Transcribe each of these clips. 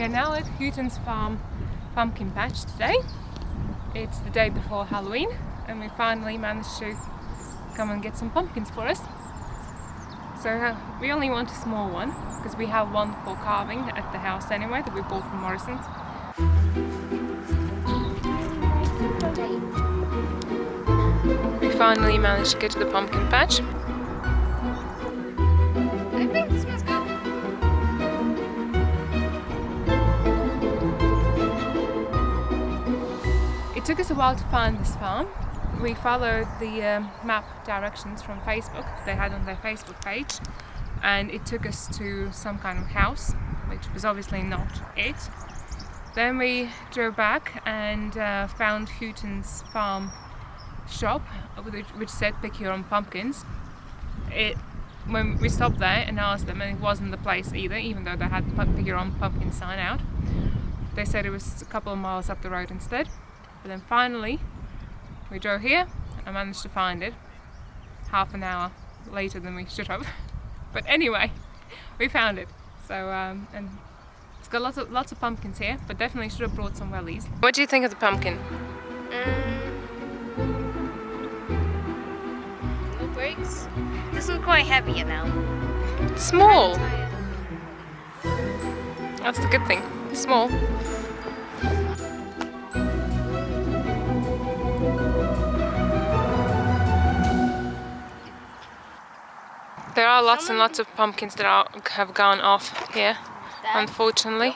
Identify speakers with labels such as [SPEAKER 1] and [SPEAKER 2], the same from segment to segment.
[SPEAKER 1] We are now at Hooton's farm pumpkin patch today. It's the day before Halloween and we finally managed to come and get some pumpkins for us. So we only want a small one because we have one for carving at the house anyway that we bought from Morrissons. We finally managed to get to the pumpkin patch.
[SPEAKER 2] I think this smells good.
[SPEAKER 1] It took us a while to find this farm. We followed the map directions from Facebook they had on their Facebook page, and it took us to some kind of house, which was obviously not it. Then we drove back and found Hooton's farm shop, which said pick your own pumpkins. When we stopped there and asked them, and it wasn't the place either, even though they had pick your own pumpkin sign out. They said it was a couple of miles up the road instead. But then finally we drove here and managed to find it half an hour later than we should have. But anyway, we found it. So and it's got lots of pumpkins here, but definitely should have brought some wellies. What do you think of the pumpkin?
[SPEAKER 2] No brakes. This one's quite heavy, you know.
[SPEAKER 1] It's small. That's the good thing. It's small. There are lots and lots of pumpkins that have gone off here, unfortunately.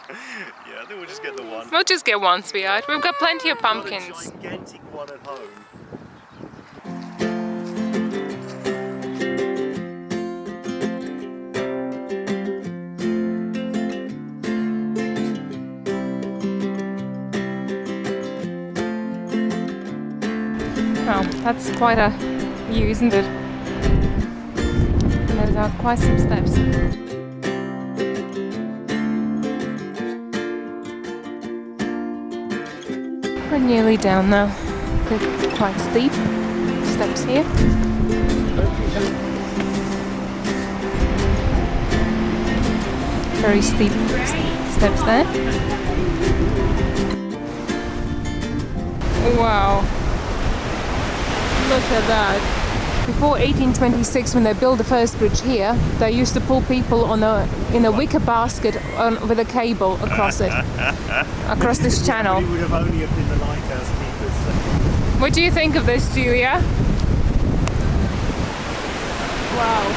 [SPEAKER 3] Yeah, I think we'll just get the one.
[SPEAKER 1] We'll just get one, sweetheart. We've got plenty of pumpkins.
[SPEAKER 3] Gigantic one at home.
[SPEAKER 1] Well, that's quite a view, isn't it? There are quite some steps. We're nearly down now. They're quite steep steps here. Very steep steps there. Wow. Look at that. Before 1826, when they built the first bridge here, they used to pull people in a wicker basket with a cable across it, across this channel.
[SPEAKER 3] We would have only have been the lighthouse keepers.
[SPEAKER 1] What do you think of this, Julia? Wow.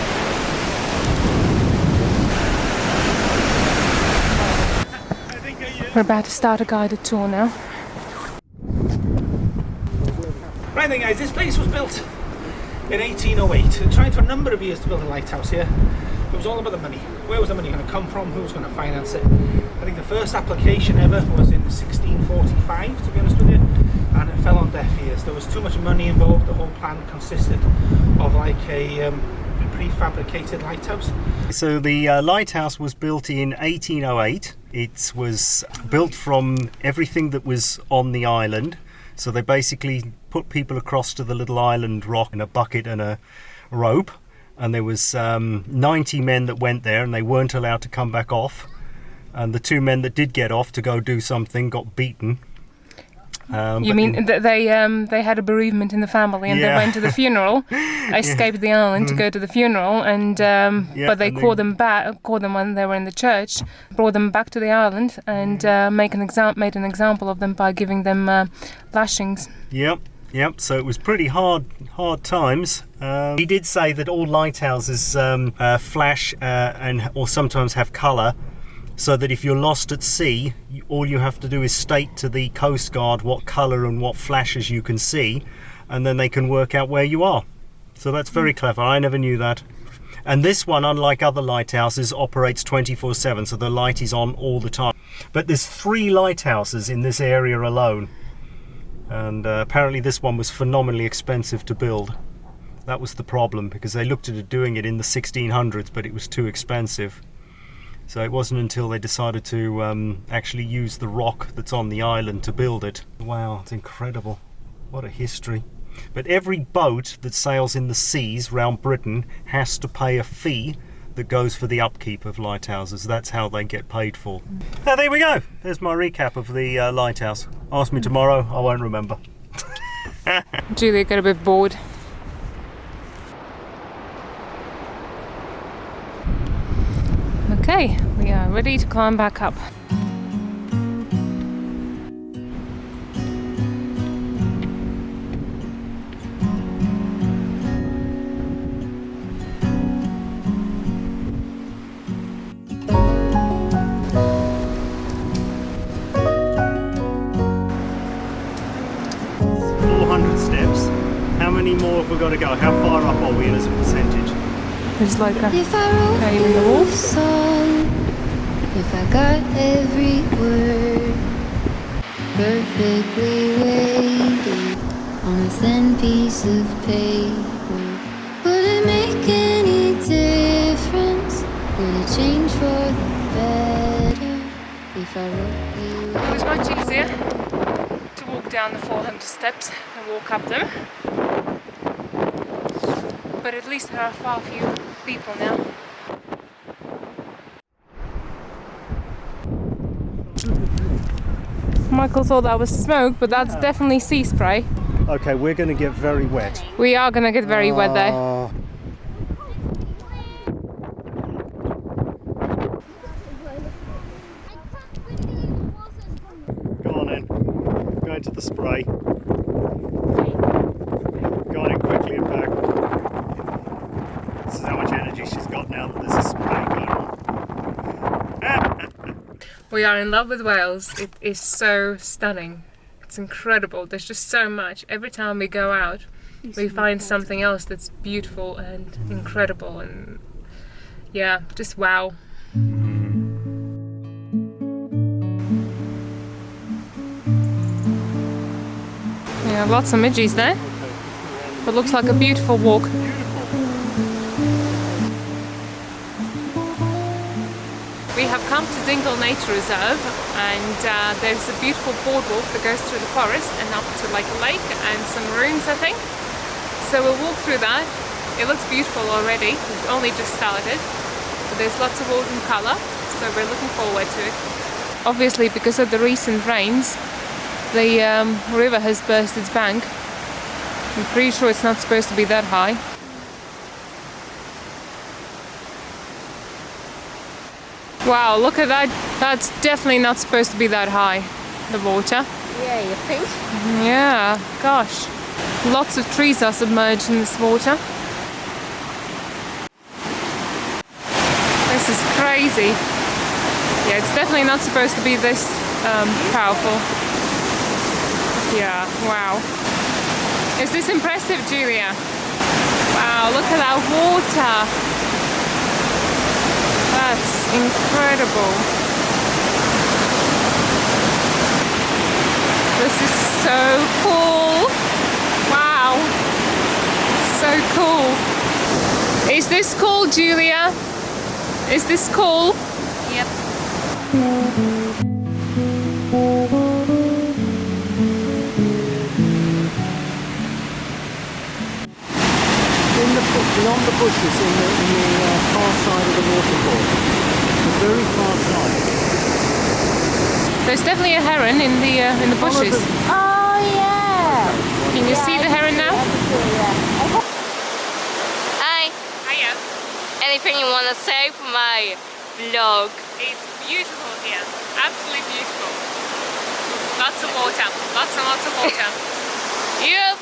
[SPEAKER 1] We're about to start a guided tour now.
[SPEAKER 4] Right then guys, this place was built in 1808. It tried for a number of years to build a lighthouse here. It was all about the money. Where was the money going to come from? Who was going to finance it? I think the first application ever was in 1645, to be honest with you, and it fell on deaf ears. There was too much money involved. The whole plan consisted of like a prefabricated lighthouse.
[SPEAKER 3] So the lighthouse was built in 1808. It was built from everything that was on the island. So they basically put people across to the little island rock in a bucket and a rope, and there was 90 men that went there and they weren't allowed to come back off, and the 2 men that did get off to go do something got beaten.
[SPEAKER 1] You mean they had a bereavement in the family and they went to the funeral, escaped the island to go to the funeral, and but they caught them when they were in the church, brought them back to the island, and made an example of them by giving them lashings.
[SPEAKER 3] Yep. So it was pretty hard times. He did say that all lighthouses flash or sometimes have colour, so that if you're lost at sea, all you have to do is state to the Coast Guard what colour and what flashes you can see, and then they can work out where you are. So that's very clever. I never knew that. And this one, unlike other lighthouses, operates 24/7, so the light is on all the time. But there's 3 lighthouses in this area alone, and apparently this one was phenomenally expensive to build. That was the problem, because they looked at doing it in the 1600s, but it was too expensive. So it wasn't until they decided to actually use the rock that's on the island to build it. Wow, it's incredible. What a history. But every boat that sails in the seas round Britain has to pay a fee that goes for the upkeep of lighthouses. That's how they get paid for. Now there we go. There's my recap of the lighthouse. Ask me tomorrow, I won't remember.
[SPEAKER 1] Julia got a bit bored. Okay, we are ready to climb back up.
[SPEAKER 3] How many more have we got to go? How far up are we in as a percentage?
[SPEAKER 1] There's like a
[SPEAKER 5] If I wrote
[SPEAKER 1] cave in the wall.
[SPEAKER 5] a song, if I got every word perfectly weighted on a thin piece of paper, would it make any difference? Would it change for the better if I wrote you?
[SPEAKER 1] It was much easier to walk down the 400 steps and walk up them. But at least there are far fewer people now. Michael thought that was smoke, but that's definitely sea spray.
[SPEAKER 3] Okay, we're going to get very wet.
[SPEAKER 1] We are gonna get very wet though.
[SPEAKER 3] Go on in. Go into the spray. Go on in quickly and back. This is how much energy she's got now that there's a spray going on.
[SPEAKER 1] We are in love with Wales. It is so stunning. It's incredible. There's just so much. Every time we go out, we find something else that's beautiful and incredible, and yeah, just wow. Yeah, lots of midges there. But looks like a beautiful walk. We have come to Dingle Nature Reserve, and there's a beautiful boardwalk that goes through the forest and up to like a lake and some ruins, I think. So we'll walk through that. It looks beautiful already. We've only just started, but there's lots of autumn colour, so we're looking forward to it. Obviously, because of the recent rains, the river has burst its bank. I'm pretty sure it's not supposed to be that high. Wow, look at that. That's definitely not supposed to be that high, the water.
[SPEAKER 2] Yeah, you think?
[SPEAKER 1] Yeah, gosh. Lots of trees are submerged in this water. This is crazy. Yeah, it's definitely not supposed to be this powerful. Yeah, wow. Is this impressive, Julia? Wow, look at that water. That's incredible. This is so cool. Wow. So cool. Is this cool, Julia? Is this cool?
[SPEAKER 2] Yep.
[SPEAKER 3] Beyond the bushes in the far side of the waterfall. The very far side.
[SPEAKER 1] There's definitely a heron in the bushes.
[SPEAKER 2] Oh yeah.
[SPEAKER 1] Can you see the heron now?
[SPEAKER 2] Hi.
[SPEAKER 1] Hiya.
[SPEAKER 2] Anything you want to say for my vlog?
[SPEAKER 1] It's beautiful here. Absolutely beautiful. Lots of water. Lots and lots of water.
[SPEAKER 2] Yep.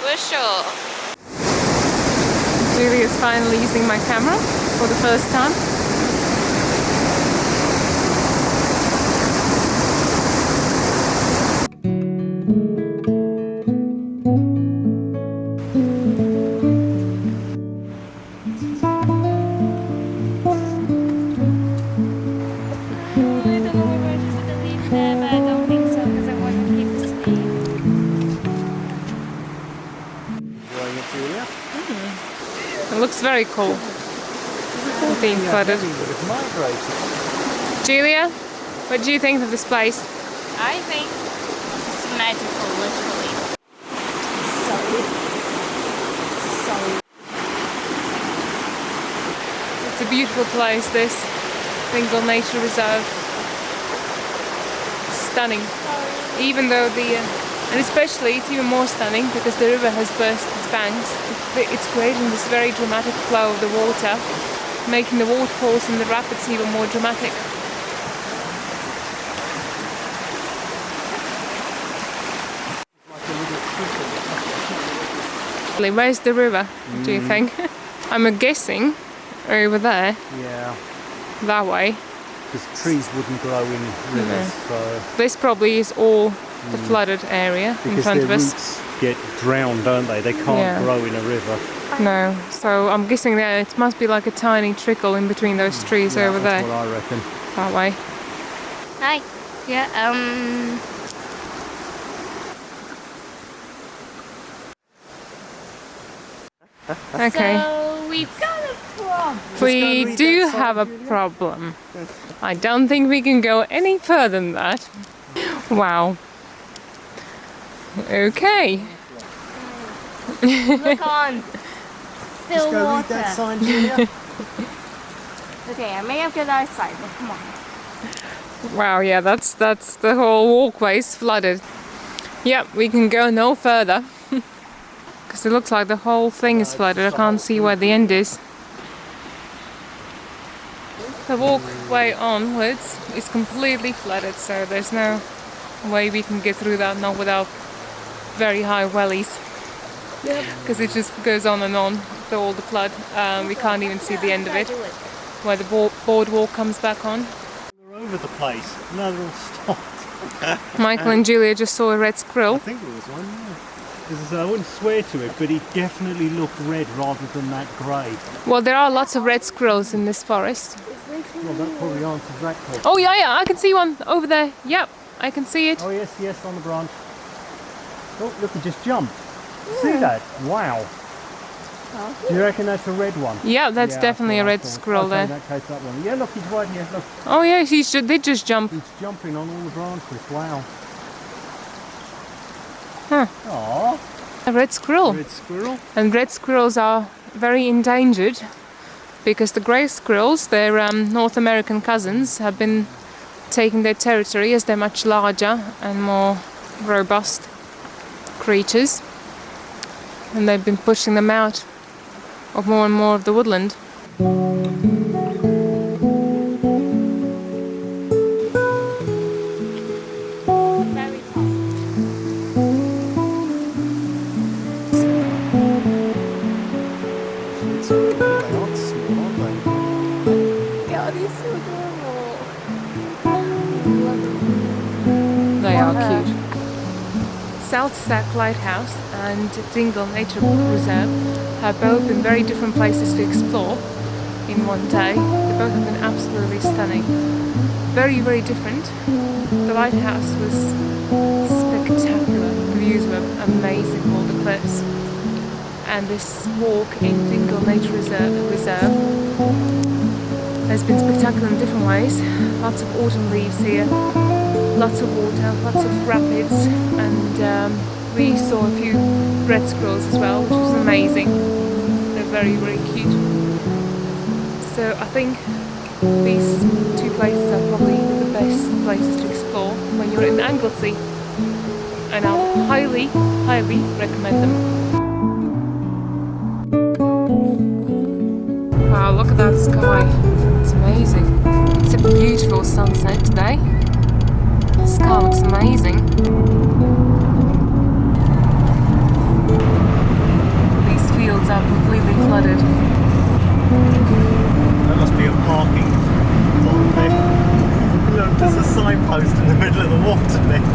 [SPEAKER 2] For sure.
[SPEAKER 1] Julia's finally using my camera for the first time. It looks very cool. Being flooded. Julia, what do you think of this place?
[SPEAKER 2] I think it's magical, literally.
[SPEAKER 1] It's a beautiful place, this Dingle Nature Reserve. Stunning. Even though and especially it's even more stunning because the river has burst its banks. It's creating this very dramatic flow of the water, making the waterfalls and the rapids even more dramatic. Where's the river, do you think? I'm guessing over there.
[SPEAKER 3] Yeah.
[SPEAKER 1] That way.
[SPEAKER 3] Because trees wouldn't grow in rivers, so...
[SPEAKER 1] This probably is all the flooded area in front of us.
[SPEAKER 3] Because their roots get drowned, don't they? They can't grow in a river.
[SPEAKER 1] No, so I'm guessing there it must be like a tiny trickle in between those trees over there.
[SPEAKER 3] That's what I reckon.
[SPEAKER 1] That way.
[SPEAKER 2] Hi. Yeah,
[SPEAKER 1] Okay.
[SPEAKER 2] So we've got a problem.
[SPEAKER 1] We do have a problem. I don't think we can go any further than that. Wow. Okay.
[SPEAKER 2] Look on. Still
[SPEAKER 3] Go
[SPEAKER 2] water.
[SPEAKER 3] read that sign, Julia.
[SPEAKER 2] Okay, I may have to go outside, but come on.
[SPEAKER 1] Wow, yeah, that's the whole walkway's flooded. Yep, we can go no further. Because it looks like the whole thing is flooded. I can't see where the end is. The walkway onwards is completely flooded, so there's no way we can get through that, not without very high wellies. Because it just goes on and on through all the flood. We can't even see the end of it, where the boardwalk comes back on.
[SPEAKER 3] They're over the place. No, they're all stopped.
[SPEAKER 1] Michael and Julia just saw a red
[SPEAKER 3] I
[SPEAKER 1] squirrel.
[SPEAKER 3] think there was one, yeah. I wouldn't swear to it, but he definitely looked red rather than that grey.
[SPEAKER 1] Well, there are lots of red squirrels in this forest.
[SPEAKER 3] Well, that probably answers that question.
[SPEAKER 1] Oh yeah, I can see one over there. Yep, I can see it.
[SPEAKER 3] Oh yes, on the branch. Oh, look, he just jumped. See that? Wow. Do you reckon that's a red one?
[SPEAKER 1] Yeah, that's definitely a red squirrel
[SPEAKER 3] okay,
[SPEAKER 1] there.
[SPEAKER 3] In that case, that one. Yeah, look, he's right here. Look,
[SPEAKER 1] Oh yeah, he did just jump.
[SPEAKER 3] he's jumping on all the branches. Wow.
[SPEAKER 1] Huh.
[SPEAKER 3] Aww,
[SPEAKER 1] A red squirrel.
[SPEAKER 3] red squirrel.
[SPEAKER 1] And red squirrels are very endangered because the grey squirrels, their North American cousins, have been taking their territory as they're much larger and more robust creatures. And they've been pushing them out of more and more of the woodland.
[SPEAKER 2] Very tall.
[SPEAKER 3] They aren't small, aren't they?
[SPEAKER 2] God, he's so adorable.
[SPEAKER 1] They are cute. South Stack Lighthouse and Dingle Nature Reserve have both been very different places to explore in one day. They both have been absolutely stunning. Very, very different. The lighthouse was spectacular. The views were amazing, all the cliffs. And this walk in Dingle Nature Reserve has been spectacular in different ways. Lots of autumn leaves here, lots of water, lots of rapids, and we saw a few red squirrels as well, which was amazing. They're very, very cute. So I think these two places are probably the best places to explore when you're in Anglesey, and I'll highly, highly recommend them. Wow, look at that sky. It's amazing. It's a beautiful sunset today. The sky looks amazing. These fields are completely flooded.
[SPEAKER 3] That must be a parking lot there. Look, there's a signpost in the middle of the water there.